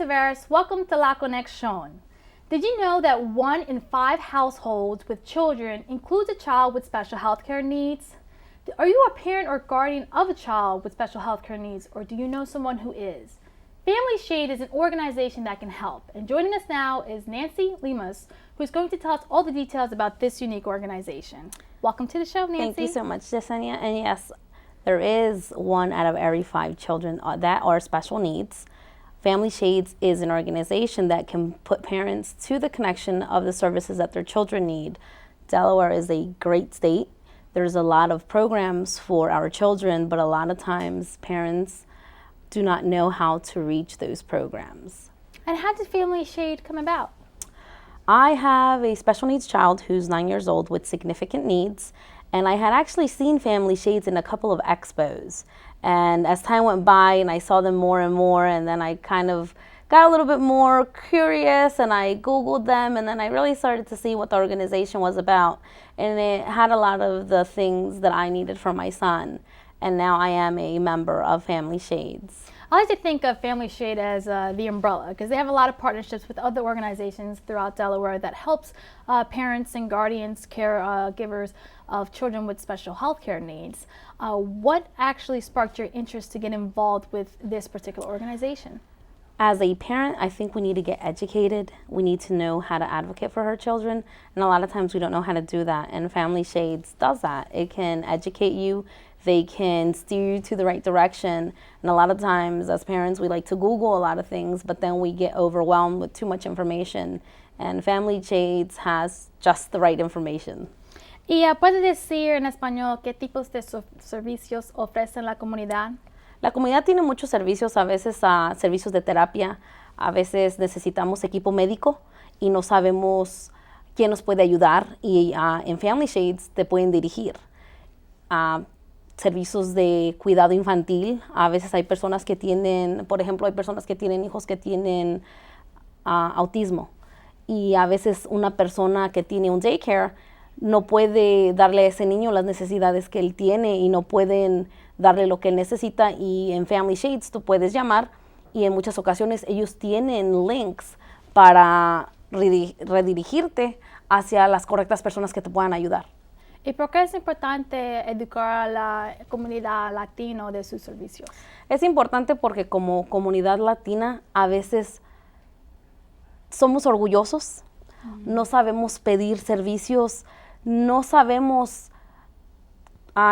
Taveras. Welcome to La Conexión. Did you know that 1 in 5 households with children includes a child with special healthcare needs? Are you a parent or guardian of a child with special healthcare needs, or do you know someone who is? FamilySHADE is an organization that can help. And joining us now is Nancy Lemus, who's going to tell us all the details about this unique organization. Welcome to the show, Nancy. Thank you so much, Yesenia. And yes, there is 1 out of every 5 children that are special needs. FamilySHADE is an organization that can put parents to the connection of the services that their children need. Delaware is a great state. There's a lot of programs for our children, but a lot of times parents do not know how to reach those programs. And how did FamilySHADE come about? I have a special needs child who's 9 years old with significant needs, and I had actually seen FamilySHADE in a couple of expos. And as time went by and I saw them more and more, and then I kind of got a little bit more curious and I Googled them, and then I really started to see what the organization was about. And it had a lot of the things that I needed for my son. And now I am a member of FamilySHADE. I like to think of FamilySHADE as the umbrella, because they have a lot of partnerships with other organizations throughout Delaware that helps parents and guardians, caregivers of children with special health care needs. What actually sparked your interest to get involved with this particular organization? As a parent, I think we need to get educated. We need to know how to advocate for our children, and a lot of times we don't know how to do that, and FamilySHADE does that. It can educate you. They can steer you to the right direction. And a lot of times as parents, we like to Google a lot of things, but then we get overwhelmed with too much information. And FamilySHADE has just the right information. ¿Y puede decir en español qué tipos de servicios ofrecen la comunidad? La comunidad tiene muchos servicios, a veces servicios de terapia, a veces necesitamos equipo médico y no sabemos quién nos puede ayudar, y en FamilySHADE te pueden dirigir. Servicios de cuidado infantil. A veces hay personas que tienen, por ejemplo, hay personas que tienen hijos que tienen autismo, y a veces una persona que tiene un daycare no puede darle a ese niño las necesidades que él tiene y no pueden darle lo que él necesita, y en FamilySHADE tú puedes llamar y en muchas ocasiones ellos tienen links para redirigirte hacia las correctas personas que te puedan ayudar. ¿Y por qué es importante educar a la comunidad latino de sus servicios? Es importante porque como comunidad latina a veces somos orgullosos, no sabemos pedir servicios, no sabemos,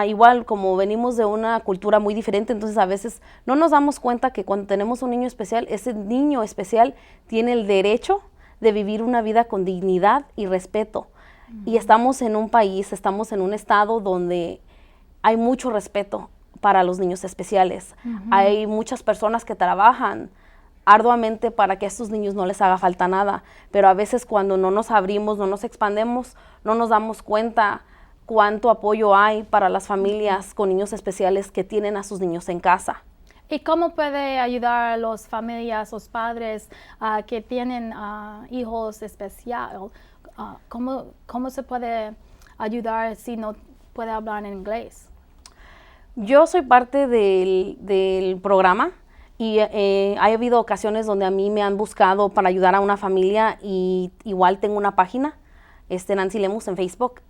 igual como venimos de una cultura muy diferente, entonces a veces no nos damos cuenta que cuando tenemos un niño especial, ese niño especial tiene el derecho de vivir una vida con dignidad y respeto. Y estamos en un país, estamos en un estado donde hay mucho respeto para los niños especiales. Hay muchas personas que trabajan arduamente para que a estos niños no les haga falta nada, pero a veces cuando no nos abrimos, no nos expandemos, no nos damos cuenta cuánto apoyo hay para las familias con niños especiales que tienen a sus niños en casa. ¿Y cómo puede ayudar a las familias, los padres que tienen hijos especiales? ¿Cómo se puede ayudar si no puede hablar en inglés? Yo soy parte del programa y ha habido ocasiones donde a mí me han buscado para ayudar a una familia, y igual tengo una página, Nancy Lemus en Facebook,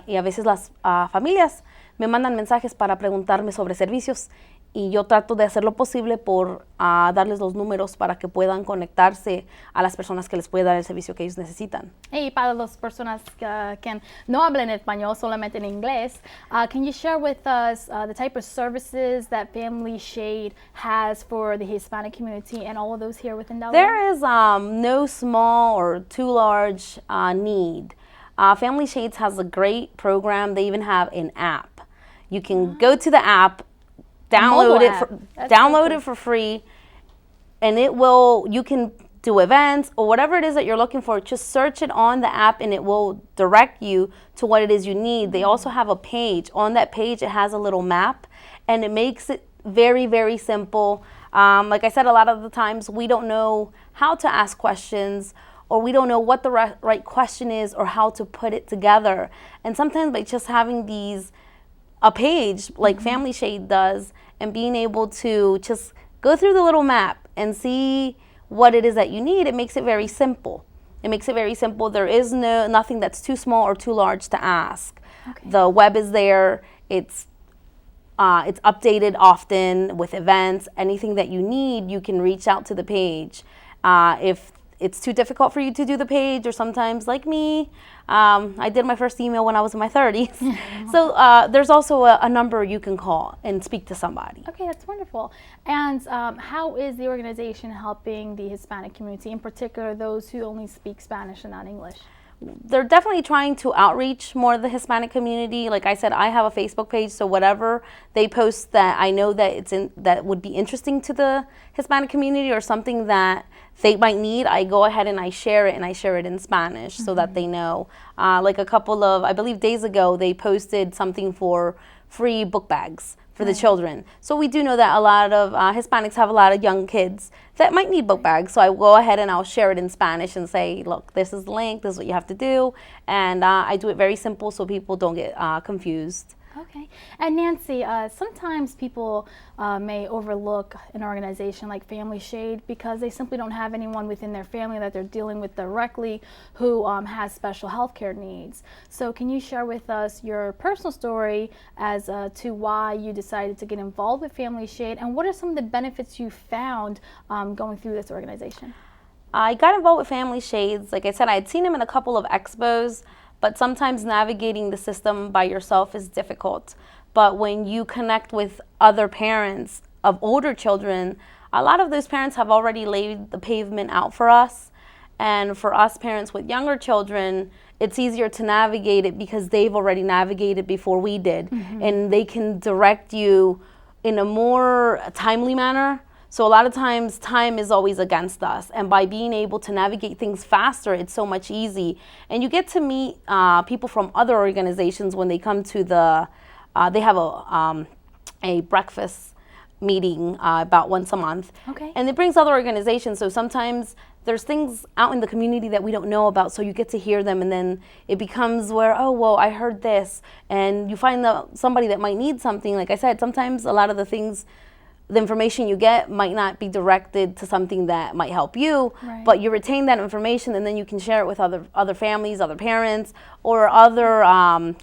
y a veces las familias me mandan mensajes para preguntarme sobre servicios, y yo trato de hacer lo posible por darles los números para que puedan conectarse a las personas que les puede dar el servicio que ellos necesitan. Y para las personas que no hablan español, solamente en inglés, can you share with us the type of services that FamilySHADE has for the Hispanic community and all of those here within Delaware? There is no small or too large need. FamilySHADE has a great program. They even have an app. You can go to the app, download it for free, and you can do events or whatever it is that you're looking for. Just search it on the app and it will direct you to what it is you need. They also have a page. On that page, it has a little map, and it makes it very, very simple. Like I said, a lot of the times we don't know how to ask questions, or we don't know what the right question is or how to put it together. And sometimes by just having a page like FamilySHADE does, and being able to just go through the little map and see what it is that you need, it makes it very simple. It makes it very simple. There is nothing that's too small or too large to ask. Okay. The web is there. It's updated often with events. Anything that you need, you can reach out to the page. If it's too difficult for you to do the page, or sometimes like me, I did my first email when I was in my 30s. So there's also a number you can call and speak to somebody. Okay, that's wonderful. And how is the organization helping the Hispanic community, in particular those who only speak Spanish and not English? They're definitely trying to outreach more of the Hispanic community. Like I said, I have a Facebook page, so whatever they post that I know that that would be interesting to the Hispanic community or something that they might need, I go ahead and I share it, and I share it in Spanish so that they know. Like a couple of, I believe, days ago, they posted something for free book bags for the children. So we do know that a lot of Hispanics have a lot of young kids that might need book bags. So I will go ahead and I'll share it in Spanish and say, look, this is the link, this is what you have to do. And I do it very simple so people don't get confused. Okay. And Nancy, sometimes people may overlook an organization like FamilySHADE because they simply don't have anyone within their family that they're dealing with directly who has special health care needs. So can you share with us your personal story as to why you decided to get involved with FamilySHADE, and what are some of the benefits you found going through this organization? I got involved with FamilySHADE. Like I said, I had seen them in a couple of expos, but sometimes navigating the system by yourself is difficult. But when you connect with other parents of older children, a lot of those parents have already laid the pavement out for us. And for us parents with younger children, it's easier to navigate it because they've already navigated before we did. And they can direct you in a more timely manner. So a lot of times time is always against us, and by being able to navigate things faster, it's so much easy. And you get to meet people from other organizations when they come to they have a breakfast meeting about once a month. Okay. And it brings other organizations, so sometimes there's things out in the community that we don't know about, so you get to hear them, and then it becomes where, oh, well, I heard this, and you find somebody that might need something. Like I said, sometimes a lot of the information you get might not be directed to something that might help you, but you retain that information, and then you can share it with other families, other parents, or other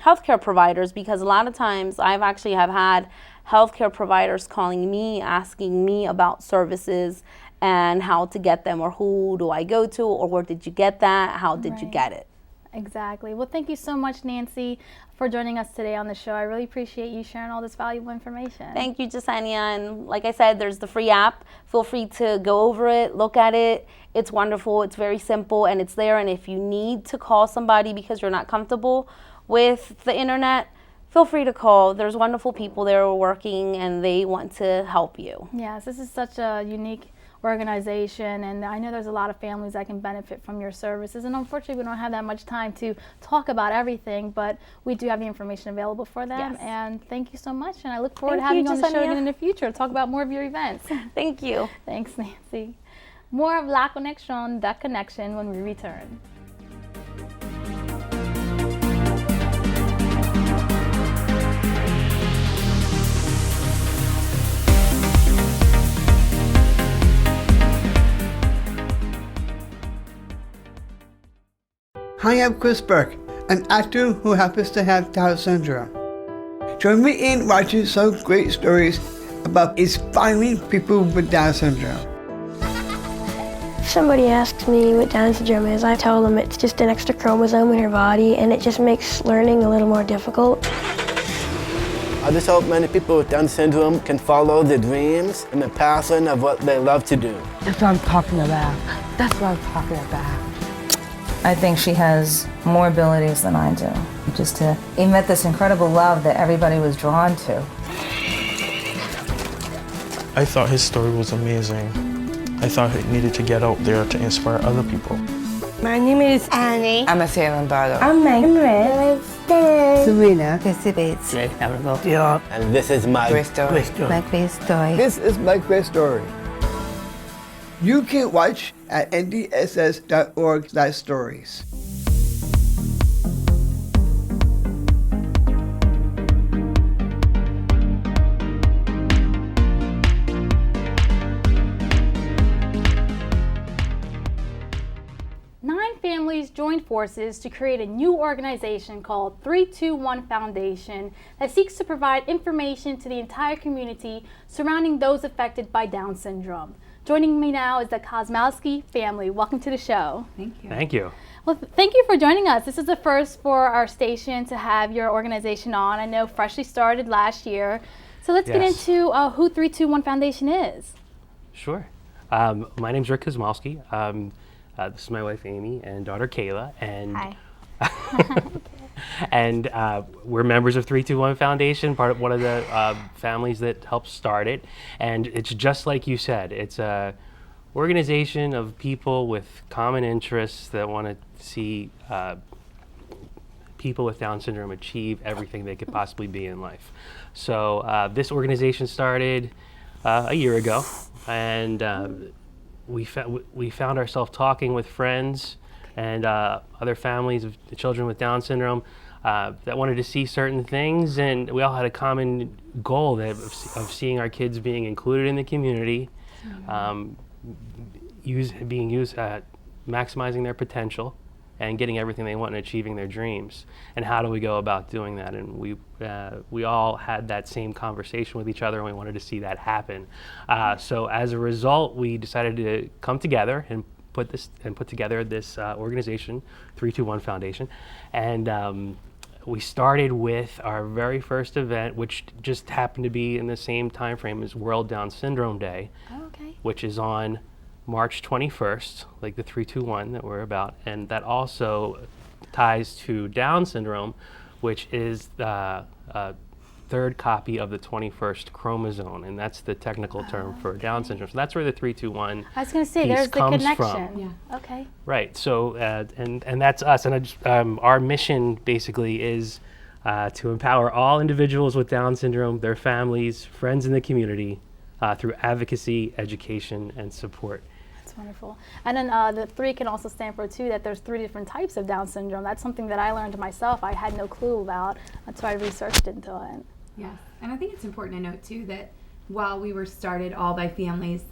healthcare providers, because a lot of times I've actually have had healthcare providers calling me, asking me about services and how to get them, or who do I go to, or where did you get that, how did you get it. Exactly. Well, thank you so much, Nancy, for joining us today on the show. I really appreciate you sharing all this valuable information. Thank you, Yesenia. And like I said, there's the free app. Feel free to go over it, look at it. It's wonderful. It's very simple, and it's there. And if you need to call somebody because you're not comfortable with the internet, feel free to call. There's wonderful people there working, and they want to help you. Yes, this is such a unique organization, and I know there's a lot of families that can benefit from your services, and unfortunately we don't have that much time to talk about everything, but we do have the information available for them. Yes. And thank you so much, and I look forward to having you on the show again in the future to talk about more of your events. Thank you. Thanks, Nancy. More of La Conexión, The Connection, when we return. Hi, I'm Chris Burke, an actor who happens to have Down syndrome. Join me in watching some great stories about inspiring people with Down syndrome. If somebody asks me what Down syndrome is, I tell them it's just an extra chromosome in your body, and it just makes learning a little more difficult. I just hope many people with Down syndrome can follow their dreams and the passion of what they love to do. That's what I'm talking about. That's what I'm talking about. I think she has more abilities than I do. Just to emit this incredible love that everybody was drawn to. I thought his story was amazing. I thought he needed to get out there to inspire other people. My name is Annie. I'm a Salem Bardo. I'm Margaret. Serena. Jake Neverville. Yeah. And this is my story. My great story. This is my great story. You can watch at ndss.org/stories. forces to create a new organization called 321 Foundation that seeks to provide information to the entire community surrounding those affected by Down syndrome. Joining me now is the Kosmowski family. Welcome to the show. Thank you. Thank you. Well, thank you for joining us. This is the first for our station to have your organization on. I know freshly started last year. So let's get into who 321 Foundation is. Sure. My name's Rick Kosmowski. This is my wife Amy and daughter Kayla. And Hi. and we're members of 321 Foundation, part of one of the families that helped start it. And it's just like you said, it's a organization of people with common interests that want to see people with Down syndrome achieve everything they could possibly be in life. So this organization started a year ago, and we found ourselves talking with friends and other families of children with Down syndrome that wanted to see certain things, and we all had a common goal of seeing our kids being included in the community, maximizing their potential, and getting everything they want and achieving their dreams. And how do we go about doing that? And we all had that same conversation with each other, and we wanted to see that happen. So as a result, we decided to come together and put together this organization, 321 Foundation. And we started with our very first event, which just happened to be in the same time frame as World Down Syndrome Day, which is on March 21st, like the 321 that we're about, and that also ties to Down syndrome, which is the third copy of the 21st chromosome, and that's the technical term for Down syndrome. So that's where the 321 I was going to say, piece there's the comes connection. from. Yeah. Okay. Right. So and that's us, and our mission basically is to empower all individuals with Down syndrome, their families, friends in the community, through advocacy, education, and support. That's wonderful. And then the 3 can also stand for that there's 3 different types of Down syndrome. That's something that I learned myself. I had no clue about. That's why I researched into it. Yes, and I think it's important to note too that while we were started all by families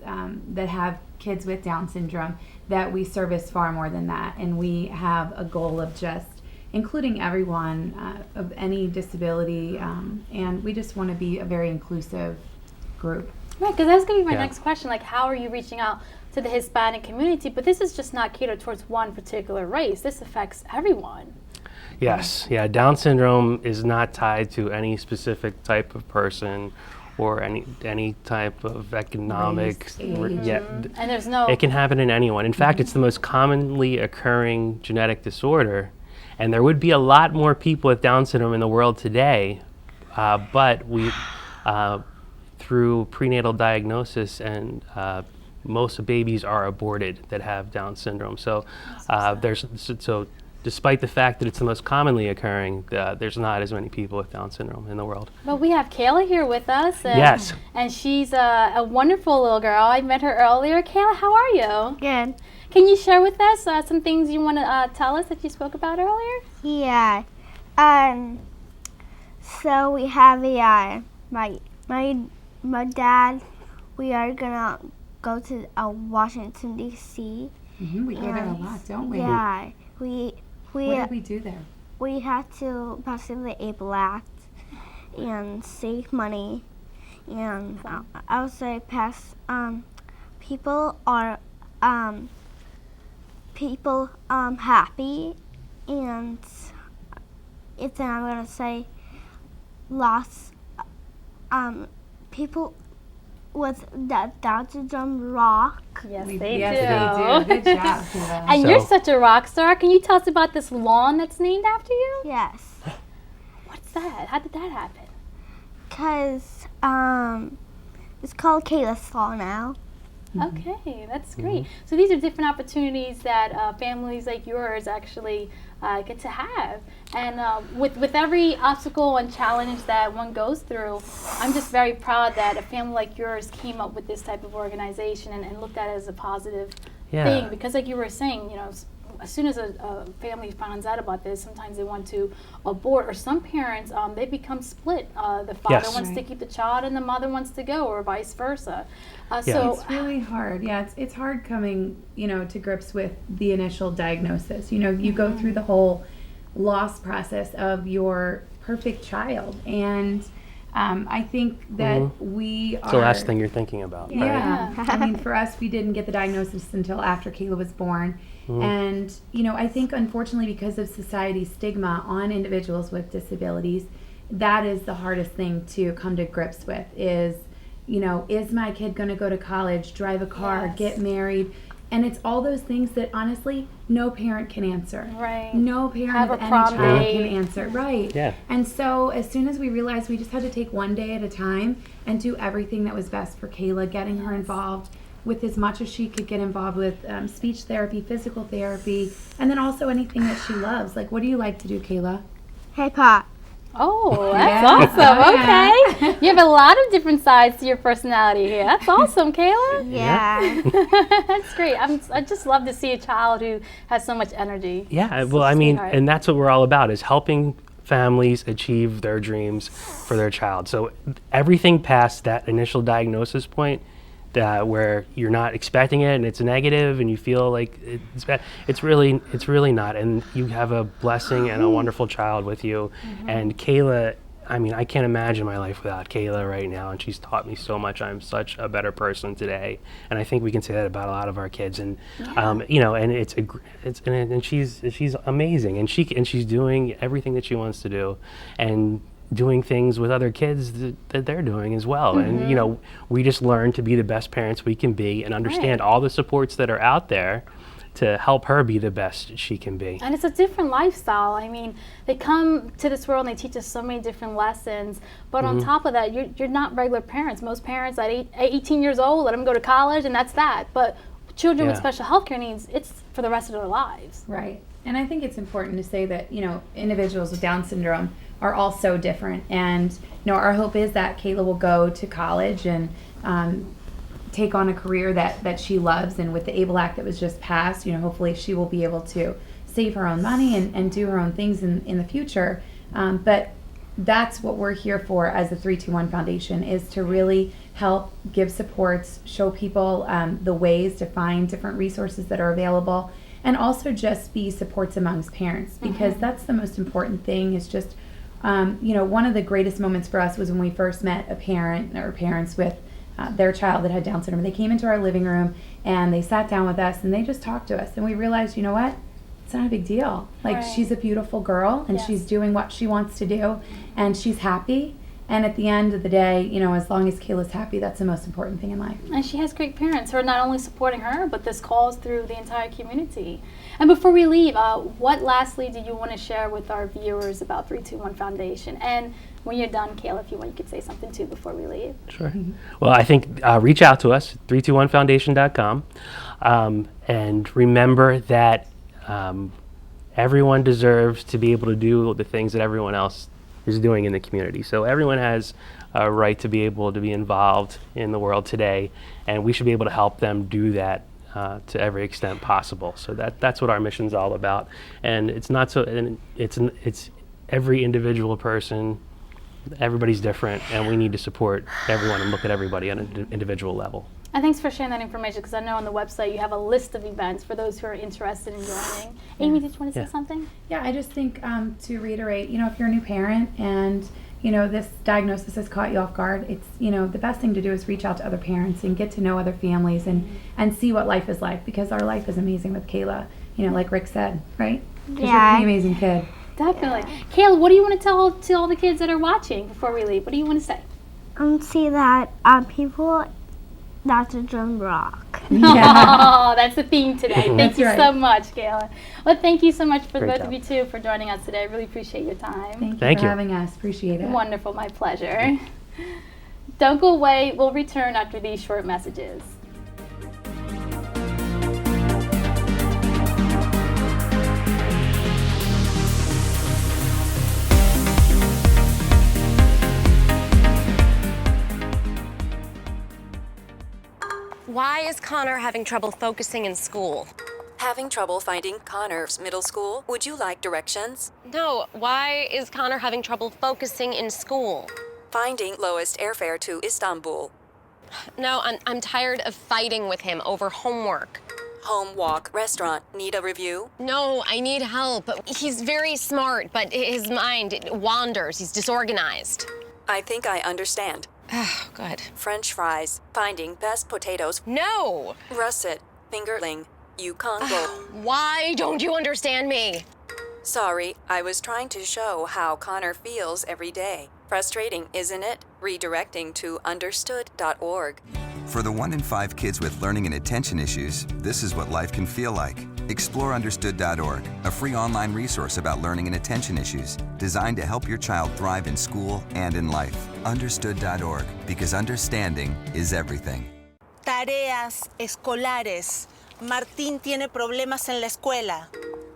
that have kids with Down syndrome, that we service far more than that, and we have a goal of just including everyone of any disability, and we just want to be a very inclusive group. Right, because that's going to be my next question. Like, how are you reaching out to the Hispanic community? But this is just not catered towards one particular race. This affects everyone. Yes, yeah, Down syndrome is not tied to any specific type of person or any type of economic, And there's no... It can happen in anyone. In fact, it's the most commonly occurring genetic disorder, and there would be a lot more people with Down syndrome in the world today, but we, through prenatal diagnosis, and most babies are aborted that have Down syndrome. So despite the fact that it's the most commonly occurring, there's not as many people with Down syndrome in the world. But we have Kayla here with us. And, yes. And she's a wonderful little girl. I met her earlier. Kayla, how are you? Good. Can you share with us some things you want to tell us that you spoke about earlier? Yeah. So we have my dad. We are gonna go to Washington D.C. We hear that a lot, don't we? Yeah. What did we do there? We had to pass the ABLE Act and save money, and I would say people are happy, and it's I'm gonna say lots people with that Down syndrome rock. Yes, they do. Good job, Kayla. And you're such a rock star. Can you tell us about this lawn that's named after you? Yes. What's that? How did that happen? Because it's called Kayla's Lawn now. Okay, that's great. So these are different opportunities that families like yours actually get to have. And with every obstacle and challenge that one goes through, I'm just very proud that a family like yours came up with this type of organization and looked at it as a positive thing. Because like you were saying, as soon as a family finds out about this, sometimes they want to abort, or some parents, they become split. The father wants to keep the child and the mother wants to go, or vice versa. So it's really hard. Yeah, it's hard coming, to grips with the initial diagnosis. You go through the whole loss process of your perfect child, and I think that we are... It's the last thing you're thinking about, right? Yeah. I mean, for us, we didn't get the diagnosis until after Kayla was born. And, I think, unfortunately, because of society's stigma on individuals with disabilities, that is the hardest thing to come to grips with is, is my kid going to go to college, drive a car, get married? And it's all those things that, honestly, no parent can answer. Right. No parent of any child can answer. Right. Yeah. And so as soon as we realized we just had to take one day at a time and do everything that was best for Kayla, getting her involved with as much as she could get involved with, speech therapy, physical therapy, and then also anything that she loves. Like, what do you like to do, Kayla? Hip hop. Oh, that's awesome. Okay. You have a lot of different sides to your personality here. That's awesome, Kayla. Yeah. That's great. I just love to see a child who has so much energy. Yeah, well, I mean, and that's what we're all about, is helping families achieve their dreams for their child. So everything past that initial diagnosis point, where you're not expecting it and it's negative and you feel like it's bad, it's really not. And you have a blessing and a wonderful child with you. And Kayla, I mean, I can't imagine my life without Kayla right now, and she's taught me so much. I'm such a better person today, and I think we can say that about a lot of our kids. And and she's amazing, and she's doing everything that she wants to do, and doing things with other kids that they're doing as well. And we just learn to be the best parents we can be and understand all the supports that are out there to help her be the best she can be. And it's a different lifestyle. I mean, they come to this world and they teach us so many different lessons, but on top of that, you're not regular parents. Most parents at 18 years old, let them go to college and that's that. But children with special health care needs, it's for the rest of their lives. Right. And I think it's important to say that, individuals with Down syndrome are all so different. And, our hope is that Kayla will go to college and take on a career that she loves. And with the ABLE Act that was just passed, hopefully she will be able to save her own money and do her own things in the future. But that's what we're here for as the 321 Foundation, is to really help give supports, show people the ways to find different resources that are available, and also just be supports amongst parents, because that's the most important thing. Is just, one of the greatest moments for us was when we first met a parent or parents with their child that had Down syndrome. They came into our living room and they sat down with us and they just talked to us, and we realized, what? It's not a big deal. Like, she's a beautiful girl and she's doing what she wants to do and she's happy. And at the end of the day, as long as Kayla's happy, that's the most important thing in life. And she has great parents who are not only supporting her, but this calls through the entire community. And before we leave, what lastly do you want to share with our viewers about 321 Foundation? And when you're done, Kayla, if you want, you could say something too before we leave. Sure. Well, I think reach out to us, 321foundation.com. And remember that everyone deserves to be able to do the things that everyone else is doing in the community. So everyone has a right to be able to be involved in the world today, and we should be able to help them do that to every extent possible. So that's what our mission's all about. And it's not so, and it's every individual person. Everybody's different, and we need to support everyone and look at everybody on an individual level. And thanks for sharing that information, because I know on the website you have a list of events for those who are interested in joining. Amy, did you want to say something? Yeah, I just think to reiterate, if you're a new parent and this diagnosis has caught you off guard, it's the best thing to do is reach out to other parents and get to know other families and see what life is like, because our life is amazing with Kayla. Like Rick said, right? Because you're a pretty amazing kid. Definitely. Kayla, what do you want to tell to all the kids that are watching before we leave? What do you want to say? See that people Down syndrome rock. Oh, that's the theme today. Thank you so much, Kayla. Well, thank you so much for both of you too for joining us today. I really appreciate your time. Thank you for having us. Appreciate it. Wonderful, my pleasure. Don't go away. We'll return after these short messages. Why is Connor having trouble focusing in school? Having trouble finding Connor's middle school? Would you like directions? No, why is Connor having trouble focusing in school? Finding lowest airfare to Istanbul. No, I'm tired of fighting with him over homework. Home walk restaurant. Need a review? No, I need help. He's very smart, but his mind wanders. He's disorganized. I think I understand. Oh, good. French fries. Finding best potatoes. No! Russet. Fingerling. Yukon Gold. Why don't you understand me? Sorry, I was trying to show how Connor feels every day. Frustrating, isn't it? Redirecting to understood.org. For the 1 in 5 kids with learning and attention issues, this is what life can feel like. Explore understood.org, a free online resource about learning and attention issues, designed to help your child thrive in school and in life. Understood.org, because understanding is everything. Tareas escolares. Martín tiene problemas en la escuela.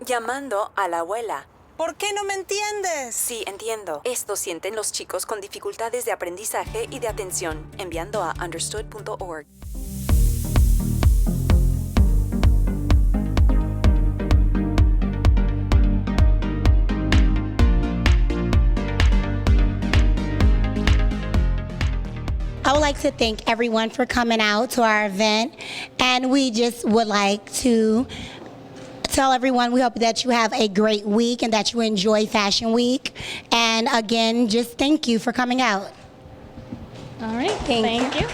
Llamando a la abuela. ¿Por qué no me entiendes? Sí, entiendo. Esto sienten los chicos con dificultades de aprendizaje y de atención. Enviando a understood.org. I would like to thank everyone for coming out to our event, and we just would like to tell everyone we hope that you have a great week and that you enjoy Fashion Week. And again, just thank you for coming out. All right, thank you.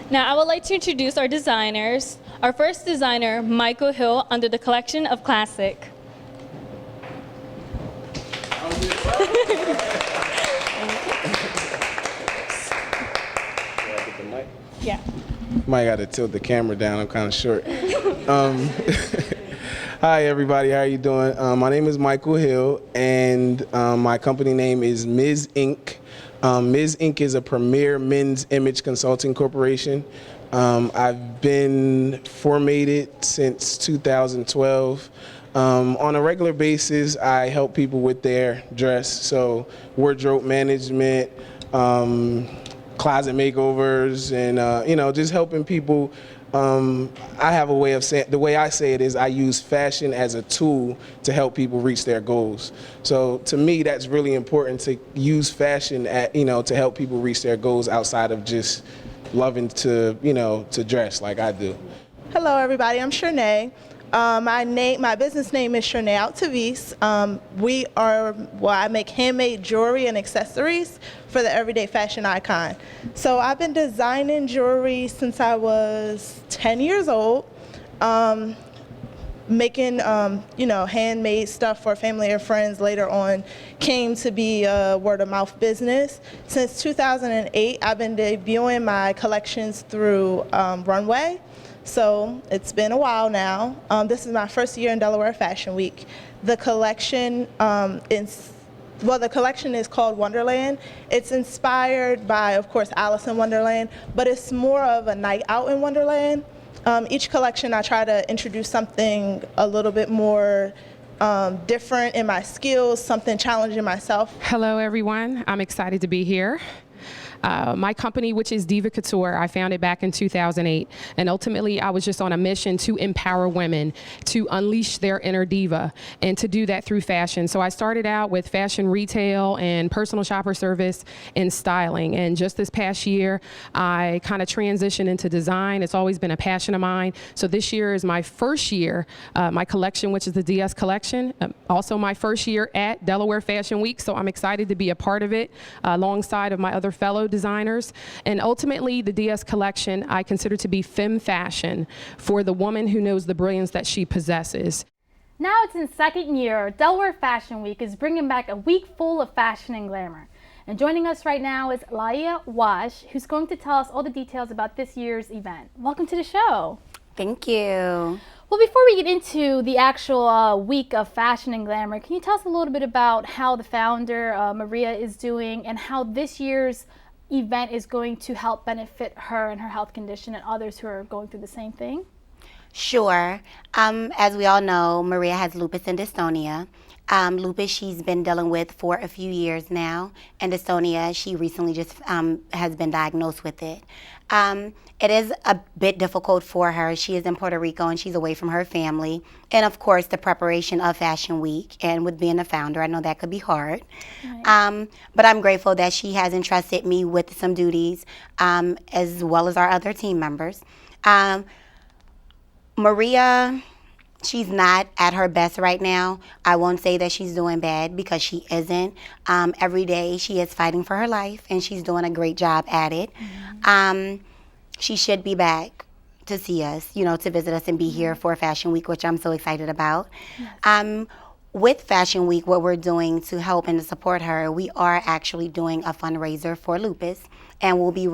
Now I would like to introduce our designers. Our first designer, Michael Hill, under the collection of Classic. Yeah. Might got to tilt the camera down. I'm kind of short. Hi, everybody. How are you doing? My name is Michael Hill, and my company name is Ms. Inc. Ms. Inc. is a premier men's image consulting corporation. I've been formated since 2012. On a regular basis, I help people with their dress, so wardrobe management, closet makeovers, and just helping people. I have a way of saying, the way I say it is I use fashion as a tool to help people reach their goals. So to me, that's really important, to use fashion to help people reach their goals outside of just loving to dress like I do. Hello everybody, I'm Shernay. My business name is Shernay Taveras. I make handmade jewelry and accessories for the everyday fashion icon. So I've been designing jewelry since I was 10 years old, making handmade stuff for family or friends. Later on came to be a word of mouth business. Since 2008, I've been debuting my collections through Runway. So it's been a while now. This is my first year in Delaware Fashion Week. The collection the collection is called Wonderland. It's inspired by, of course, Alice in Wonderland, but it's more of a night out in Wonderland. Each collection I try to introduce something a little bit more different in my skills, something challenging myself. Hello everyone, I'm excited to be here. My company, which is Diva Couture, I founded back in 2008, and ultimately I was just on a mission to empower women to unleash their inner diva, and to do that through fashion. So I started out with fashion retail and personal shopper service and styling, and just this past year I kind of transitioned into design. It's always been a passion of mine. So this year is my first year, my collection, which is the DS collection, also my first year at Delaware Fashion Week, so I'm excited to be a part of it alongside of my other fellow designers. And ultimately, the DS collection I consider to be femme fashion for the woman who knows the brilliance that she possesses. Now it's in second year, Delaware Fashion Week is bringing back a week full of fashion and glamour. And joining us right now is Laia Wash, who's going to tell us all the details about this year's event. Welcome to the show. Thank you. Well, before we get into the actual week of fashion and glamour, can you tell us a little bit about how the founder, Maria, is doing, and how this year's event is going to help benefit her and her health condition and others who are going through the same thing? Sure. As we all know, Maria has lupus and dystonia, Lupus, she's been dealing with for a few years now, and dystonia, she recently just has been diagnosed with it. It is a bit difficult for her. She is in Puerto Rico and she's away from her family. And of course, the preparation of Fashion Week, and with being a founder, I know that could be hard. Right. But I'm grateful that she has entrusted me with some duties, as well as our other team members. Maria, she's not at her best right now. I won't say that she's doing bad, because she isn't. Every day she is fighting for her life, and she's doing a great job at it. She should be back to see us, to visit us and be here for Fashion Week, which I'm so excited about. Yes. With Fashion Week, what we're doing to help and to support her, we are actually doing a fundraiser for Lupus, and we'll be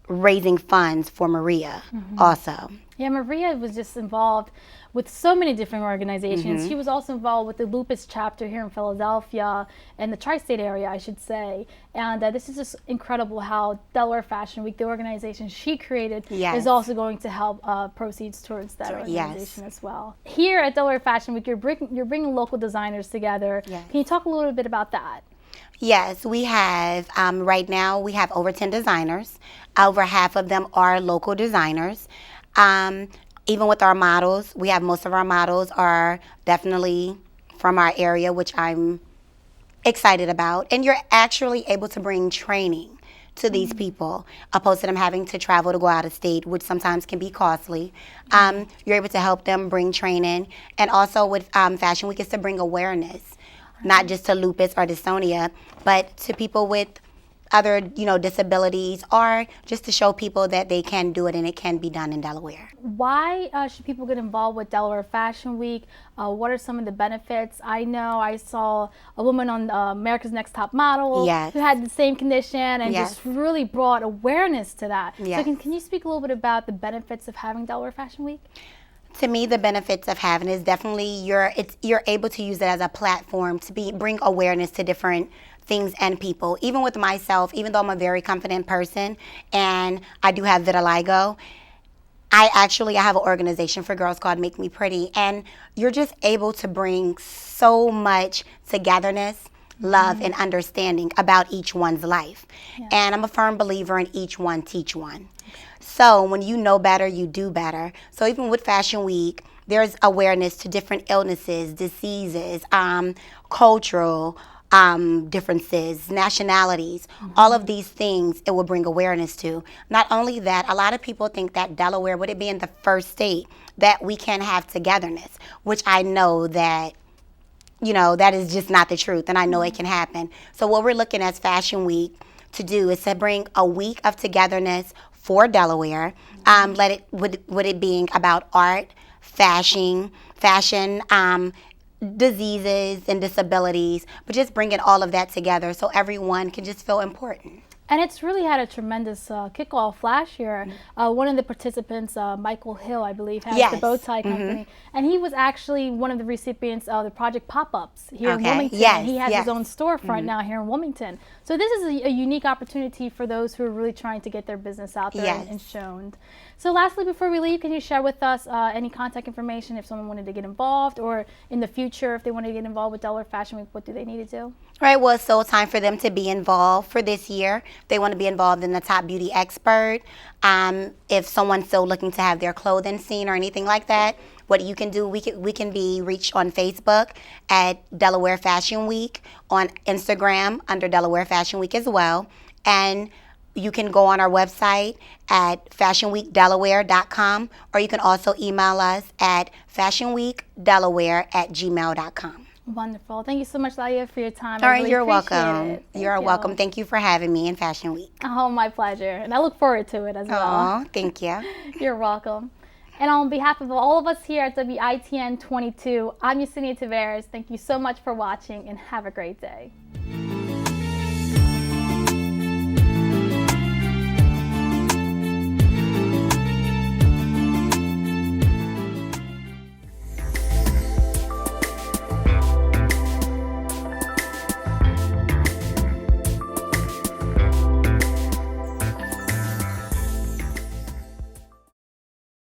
raising funds for Maria also. Yeah, Maria was just involved with so many different organizations. She was also involved with the Lupus chapter here in Philadelphia and the tri-state area, I should say. And this is just incredible how Delaware Fashion Week, the organization she created, is also going to help proceeds towards that organization as well. Here at Delaware Fashion Week, you're bringing local designers together. Can you talk a little bit about that? Yes, we have, right now we have over 10 designers. Over half of them are local designers. Even with our models, we have most of our models are definitely from our area, which I'm excited about. And you're actually able to bring training to these people, opposed to them having to travel to go out of state, which sometimes can be costly. You're able to help them bring training. And also with Fashion Week is to bring awareness, not just to lupus or dystonia, but to people with other, disabilities, or just to show people that they can do it and it can be done in Delaware. Why should people get involved with Delaware Fashion Week? What are some of the benefits? I know I saw a woman on America's Next Top Model who had the same condition and just really brought awareness to that. So can you speak a little bit about the benefits of having Delaware Fashion Week? To me, the benefits of having is definitely you're able to use it as a platform to bring awareness to different things and people. Even with myself, even though I'm a very confident person and I do have vitiligo, I have an organization for girls called Make Me Pretty, and you're just able to bring so much togetherness, love, and understanding about each one's life. And I'm a firm believer in each one teach one. So when you know better, you do better. So even with Fashion Week, there's awareness to different illnesses, diseases, cultural differences, nationalities, all of these things it will bring awareness to. Not only that, a lot of people think that Delaware, with it being the first state, that we can have togetherness, which I know that, that is just not the truth, and I know it can happen. So what we're looking at Fashion Week to do is to bring a week of togetherness for Delaware, with it being about art, fashion, diseases and disabilities, but just bringing all of that together so everyone can just feel important. And it's really had a tremendous kickoff last year. One of the participants, Michael Hill, I believe, has the bow tie company. And he was actually one of the recipients of the Project Pop-Ups here in Wilmington. He has his own storefront now here in Wilmington. So this is a unique opportunity for those who are really trying to get their business out there and shown. So lastly, before we leave, can you share with us any contact information if someone wanted to get involved, or in the future, if they want to get involved with Delaware Fashion Week, what do they need to do? Right, well, it's so time for them to be involved for this year. If they want to be involved in the Top Beauty Expert, if someone's still looking to have their clothing seen or anything like that, what you can do, we can be reached on Facebook at Delaware Fashion Week, on Instagram under Delaware Fashion Week as well, and you can go on our website at fashionweekdelaware.com, or you can also email us at fashionweekdelaware@gmail.com. Wonderful. Thank you so much, Laia, for your time. All right, you're welcome. You're welcome. Thank you for having me in Fashion Week. Oh, my pleasure. And I look forward to it as well. Oh, thank you. You're welcome. And on behalf of all of us here at WITN 22, I'm Yesenia Taveras. Thank you so much for watching, and have a great day.